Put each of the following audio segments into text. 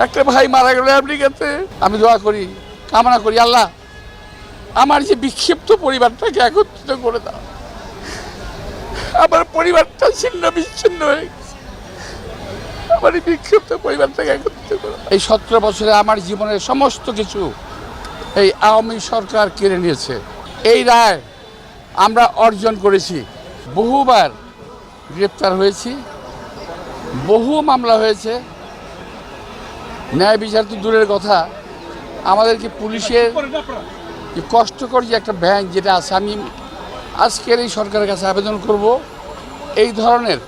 একটা ভাই মারা গেল আমেরিকাতে। আমি দোয়া করি, কামনা করি, আল্লাহ আমার যে বিক্ষিপ্ত পরিবারটাকে একত্রিত করে দাও। আমার পরিবারটা ছিন্ন বিচ্ছিন্ন হয়ে গেছে, আমার এই বিক্ষিপ্ত পরিবারটাকে একত্রিত করে দাও। এই 17 বছরে আমার জীবনের সমস্ত কিছু এই আওয়ামী সরকার কেড়ে নিয়েছে। এই রায় আমরা অর্জন করেছি। বহুবার গ্রেপ্তার হয়েছি, বহু মামলা হয়েছে। ন্যায় বিচার তো দূরের কথা, আমাদেরকে পুলিশের যে কষ্টকর যে একটা ভ্যান যেটা আছে, আমি আজকের এই সরকারের কাছে আবেদন করব এই ধরনের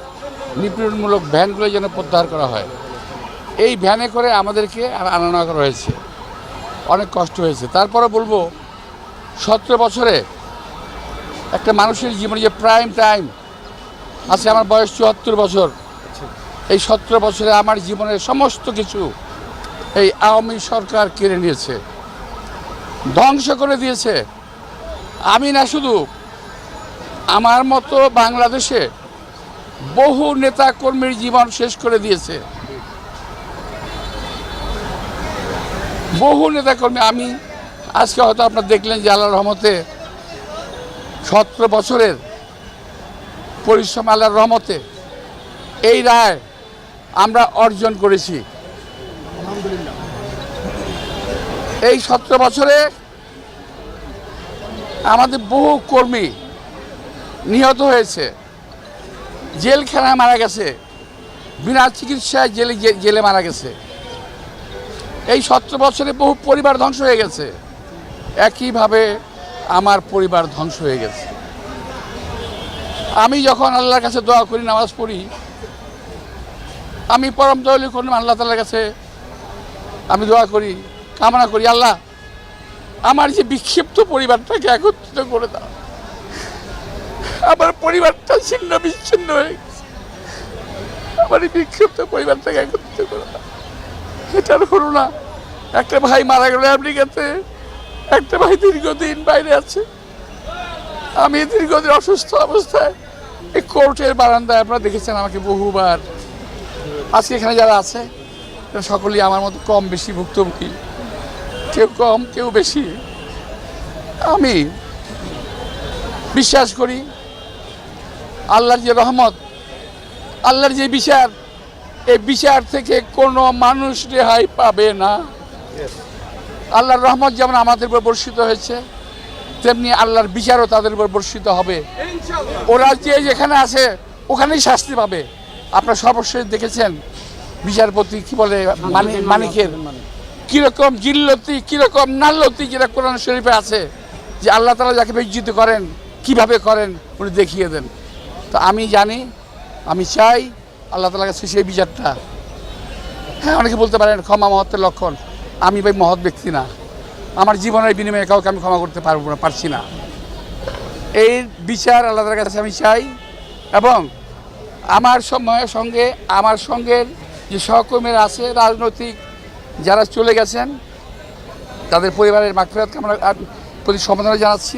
নিপীড়নমূলক ভ্যানগুলো যেন প্রত্যাহার করা হয়। এই ভ্যানে করে আমাদেরকে আনা করা হয়েছে, অনেক কষ্ট হয়েছে। তারপরে বলবো 17 বছরে একটা মানুষের জীবনে যে প্রাইম টাইম আছে, আমার বয়স 74 বছর। এই 17 বছরে আমার জীবনের সমস্ত কিছু এই আওয়ামী সরকার কেড়ে নিয়েছে, ধ্বংস করে দিয়েছে। আমি না, শুধু আমার মতো বাংলাদেশে বহু নেতা কর্মীর জীবন শেষ করে দিয়েছে, বহু নেতা কর্মী। আমি আজকে হয়তো আপনারা দেখলেন যে আল্লাহর রহমতে 17 বছরের পরিশ্রম, আল্লাহর রহমতে এই রায় আমরা অর্জন করেছি। এই 17 বছরে আমাদের বহু কর্মী নিহত হয়েছে, জেলখানায় মারা গেছে, বিনা চিকিৎসায় জেলে মারা গেছে। এই 17 বছরে বহু পরিবার ধ্বংস হয়ে গেছে। একইভাবে আমার পরিবার ধ্বংস হয়ে গেছে। আমি যখন আল্লাহর কাছে দোয়া করি, নামাজ পড়ি, আমি পরম দয়ালু করলাম আল্লাহ তাআলার কাছে আমি দোয়া করি, কামনা করি, আল্লাহ আমার যে বিক্ষিপ্ত পরিবারটাকে একত্রিত করে দাও। আমার পরিবারটা ছিন্ন বিচ্ছিন্ন হয়ে গেছে, আমার এই বিক্ষিপ্ত পরিবারটাকে একত্রিত করে দাও। এটার হলো না। একটা ভাই মারা গেল আমেরিকাতে, একটা ভাই দীর্ঘদিন বাইরে আছে। আমি দীর্ঘদিন অসুস্থ অবস্থায় এই কোর্টের বারান্দায়, আপনারা দেখেছেন আমাকে বহুবার। আজকে এখানে যারা আছে সকলেই আমার মতো কম বেশি ভুক্তভোগী, কেউ কম কেউ বেশি। আমি বিশ্বাস করি আল্লাহর যে রহমত, আল্লাহর যে বিচার, এই বিচার থেকে কোনো মানুষ রেহাই পাবে না। আল্লাহর রহমত যেমন আমাদের উপর বর্ষিত হয়েছে, তেমনি আল্লাহর বিচারও তাদের উপর বর্ষিত হবে। ওরা যে যেখানে আছে ওখানেই শাস্তি পাবে। আপনারা সর্বশেষ দেখেছেন বিচারপতি কি বলে, মানিকের কিরকম জিল্লতি, কিরকম নাল্লতি, যেটা কোরআন শরীফে আছে যে আল্লাহ তাআলা যাকে বেজ্জিত করেন কিভাবে করেন উনি দেখিয়ে দেন। তো আমি জানি, আমি চাই আল্লাহ তাআলার কাছে সেই বিচারটা। হ্যাঁ, অনেকে বলতে পারেন ক্ষমা মহত্বের লক্ষণ। আমি ভাই মহৎ ব্যক্তি না, আমার জীবনের বিনিময়ে কাউকে আমি ক্ষমা করতে পারছি না। এই বিচার আল্লাহ তাআলার কাছে আমি চাই। এবং আমার সঙ্গে যে সহকর্মীরা আছে, রাজনৈতিক যারা চলে গেছেন, তাদের পরিবারের মাগফিরাত কামনা প্রতি সম্মাননা জানাচ্ছি।